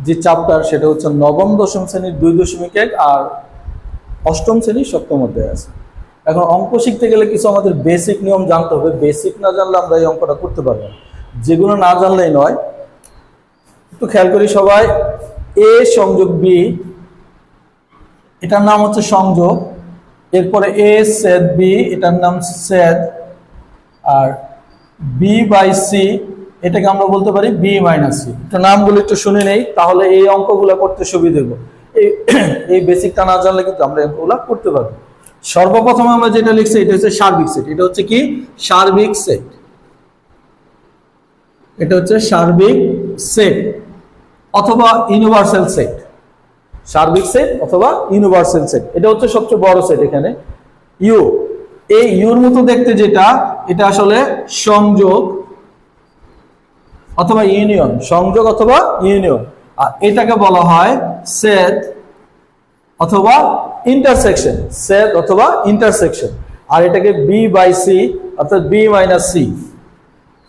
যে চ্যাপ্টার সেটা হচ্ছে নবম দশম শ্রেণীর 2.1 আর অষ্টম শ্রেণীর সপ্তম অধ্যায় আছে। এখন অঙ্ক শিখতে গেলে কিছু আমাদের বেসিক নিয়ম জানতে হবে। বেসিক না জানলে আমরা এই অঙ্কটা করতে পারবো না। যেগুলো না জানলেই নয়। একটু খেয়াল করি সবাই, এ সংযোগ বি, এটার নাম হচ্ছে সংযোগ। এরপরে এ ছেদ বি, এটার নাম ছেদ। আর বি বাই সি, এটাকে আমরা বলতে পারি বি মাইনাস সি। একটু নামগুলো একটু শুনে নেই, তাহলে এই অঙ্কগুলো করতে সুবিধা হবে। এই বেসিকটা না জানলে কিন্তু আমরা অঙ্কগুলো করতে পারবো। সর্বপ্রথমে আমরা যেটা লিখছি এটা হচ্ছে সার্বিক সেট। এটা হচ্ছে কি? সার্বিক সেট। এটা হচ্ছে সার্বিক সেট অথবা ইউনিভার্সাল সেট। সার্বিক সেট অথবা ইউনিভার্সাল সেট, এটা হচ্ছে সবচেয়ে বড় সেট। এখানে ইউ, এই ইউর মতো দেখতে যেটা, এটা আসলে সংযোগ অথবা ইউনিয়ন। সংযোগ অথবা ইউনিয়ন। আর এটাকে বলা হয় সেট অথবা ইন্টারসেকশন। সেট অথবা ইন্টারসেকশন। আর এটাকে বি বাই সি অর্থাৎ B minus C.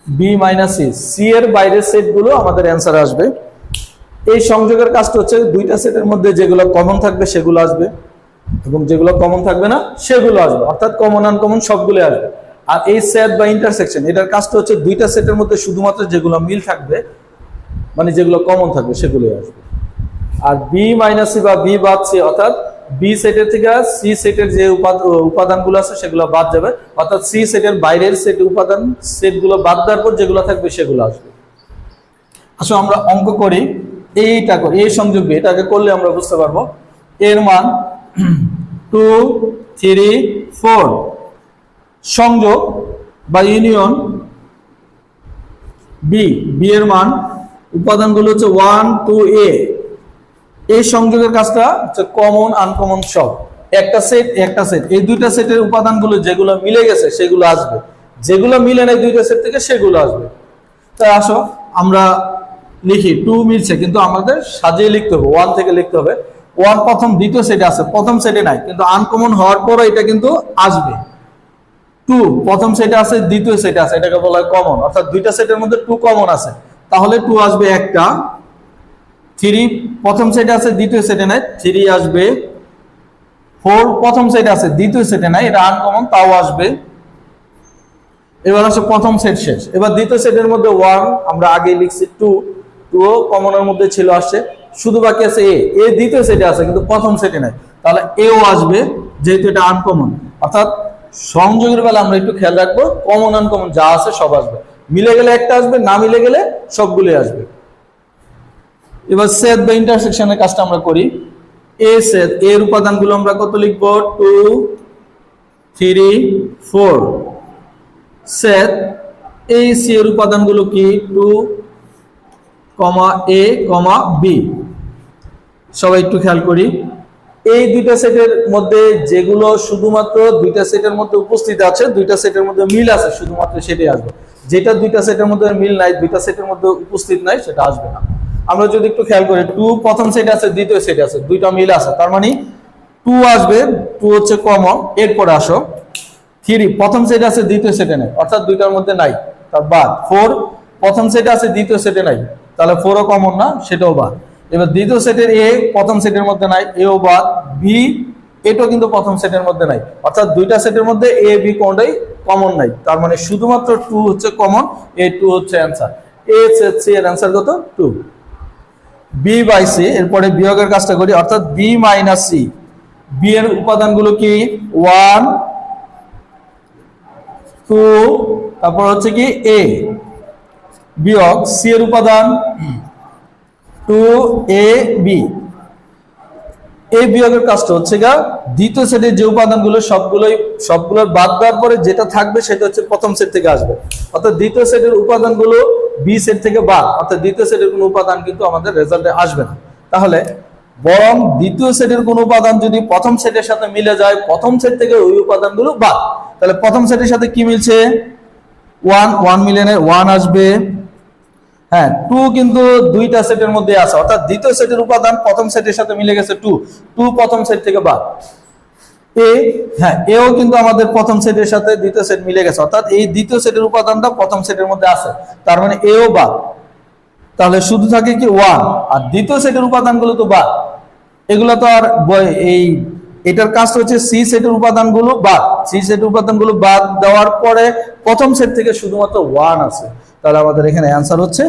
B minus C, C এর বাইরের সেটগুলো আমাদের অ্যান্সার আসবে। এই সংযোগের কাজটা হচ্ছে দুইটা সেটের মধ্যে যেগুলো কমন থাকবে সেগুলো আসবে এবং যেগুলো কমন থাকবে না সেগুলো আসবে, অর্থাৎ কমন আনকমন সবগুলো আসবে। আর এই সেট বা ইন্টারসেকশন, এটার কাজটা হচ্ছে দুইটা সেটের মধ্যে শুধুমাত্র যেগুলো মিল থাকবে, মানে যেগুলো কমন থাকবে সেগুলোই আসবে। আর বি মাইনাস সি বা বি বাদ সি, অর্থাৎ বি সেটের থেকে সি সেটের যে উপাদানগুলো আছে সেগুলো বাদ যাবে, অর্থাৎ সি সেটের বাইরের সেট উপাদান সেটগুলো বাদ দেওয়ার পর যেগুলো থাকবে সেগুলো আসবে। আসলে আমরা অঙ্ক করি, এইটা করি, এই সংযোগ বি, এটাকে করলে আমরা বুঝতে পারবো। এর মান 2, 3, 4। সংযোগ বা ইউনিয়ন বি, বি এর মান উপাদানগুলো হচ্ছে 1, 2, a। এই সংযোগের কাজটা হচ্ছে কমন আনকমন সব, একটা সেট একটা সেট। এই দুইটা সেটের উপাদানগুলো যেগুলো মিলে গেছে সেগুলো আসবে, যেগুলো মিলে নাই দুইটা সেট থেকে সেগুলো আসবে। তাই আসো আমরা লিখি 2 মিলছে, কিন্তু আমাদের সাজিয়ে লিখতে হবে, 1 থেকে লিখতে হবে। 1 প্রথম দ্বিতীয় সেটে আছে, প্রথম সেটে নাই, কিন্তু আনকমন হওয়ার পর এটা কিন্তু আসবে। 2 প্রথম সেটে আছে, দ্বিতীয় সেটে আছে, এটাকে বলা হয় কমন, অর্থাৎ দুইটা সেটের মধ্যে 2 কমন আছে, তাহলে 2 আসবে একটা। 3 প্রথম সেটে আছে, দ্বিতীয় সেটে নাই, 3 আসবে। 4 প্রথম সেটে আছে, দ্বিতীয় সেটে নাই, এটা আনকমন, তাও আসবে। এবার হচ্ছে প্রথম সেট শেষ। এবার দ্বিতীয় সেটের মধ্যে 1 আমরা আগে লিখছি, 2 কমনের মধ্যে ছিল, আসছে। শুধু বাকি আছে এ দ্বিতীয় সেটে আছে কিন্তু প্রথম সেটে নাই, তাহলে এও আসবে যেহেতু এটা আনকমন। অর্থাৎ সংযোগের বেলা আমরা একটু খেয়াল রাখবো, কমন আনকমন যা আছে সব আসবে, মিলে গেলে একটা আসবে, না মিলে গেলে সবগুলো আসবে। এবার সেট বা ইন্টারসেকশনের কাজটা আমরা করি। এ সেট, এর উপাদানগুলো আমরা কত লিখবো? 2, 3, 4। সেট এই সি এর উপাদানগুলো কি? 2, a, b। সবাই একটু খেয়াল করি, এই দুইটা সেটের মধ্যে যেগুলো শুধুমাত্র দুইটা সেটের মধ্যে উপস্থিত আছে, দুইটা সেটের মধ্যে মিল আছে, শুধুমাত্র সেটাই আসবে। যেটা দুইটা সেটের মধ্যে মিল নাই, দুইটা সেটের মধ্যে উপস্থিত নাই, সেটা আসবে না। আমরা যদি একটু খেয়াল করি, 2 প্রথম সেটে আছে, দ্বিতীয় সেটে আছে, দুইটা মিল আছে, তার মানে 2 আসবে, 2 হচ্ছে কমন। এরপরে আসো 3 প্রথম সেটে আছে, দ্বিতীয় সেটে নাই, অর্থাৎ দুইটার মধ্যে নাই, তার বাদ। 4 প্রথম সেটে আছে, দ্বিতীয় সেটে নাই, তাহলে 4ও কমন না, সেটাও বাদ। এবার দ্বিতীয় সেটের এ প্রথম সেটের মধ্যে নাই, এও বাদ। বি এটাও কিন্তু প্রথম সেটের মধ্যে নাই, অর্থাৎ দুইটা সেটের মধ্যে এ বি কোনটাই কমন নাই, তার মানে শুধুমাত্র 2 হচ্ছে কমন, এ 2 হচ্ছে অ্যান্সার। এ সি এর অ্যান্সার কত? 2। বি বাই সি, এরপরে বিয়োগের কাজটা করি, অর্থাৎ বি মাইনাস সি। বি এর উপাদানগুলো কি? 1, 2, তারপর হচ্ছে কি এ, বিয়োগ সি এর উপাদান 2ab। এই বিয়োগের কাজটা হচ্ছে গা দ্বিতীয় সেটের যে উপাদানগুলো সবগুলোর বাদ দেওয়ার পরে যেটা থাকবে সেটা হচ্ছে প্রথম সেট থেকে আসবে, অর্থাৎ দ্বিতীয় সেটের উপাদানগুলো বি সেট থেকে বাদ, অর্থাৎ দ্বিতীয় সেটের কোনো উপাদান কিন্তু আমাদের রেজাল্টে আসবে না। তাহলে বরং দ্বিতীয় সেটের কোনো উপাদান যদি প্রথম সেটের সাথে মিলে যায়, প্রথম সেট থেকে ওই উপাদানগুলো বাদ, তাহলে প্রথম সেটের সাথে কি মিলছে? 1 মিলে নেয়, 1 আসবে। হ্যাঁ, 2 কিন্তু দুইটা সেটের মধ্যে আছে, অর্থাৎ দ্বিতীয় সেটের উপাদান প্রথম সেটের সাথে মিলে গেছে, 2 প্রথম সেট থেকে বাদ। এ, হ্যাঁ, এও কিন্তু আমাদের প্রথম সেটের সাথে দ্বিতীয় সেট মিলে গেছে, অর্থাৎ এই দ্বিতীয় সেটের উপাদানটা প্রথম সেটের মধ্যে আছে, তার মানে এও বাদ। তাহলে শুধু থাকে কি 1, আর দ্বিতীয় সেটের উপাদানগুলো তো বাদ। এগুলো তো আর এটার কাজ হচ্ছে সি সেটের উপাদানগুলো বাদ, সি সেটের উপাদানগুলো বাদ দেওয়ার পরে প্রথম সেট থেকে শুধুমাত্র 1 আছে। তাহলে আমাদের এখানে অ্যান্সার হচ্ছে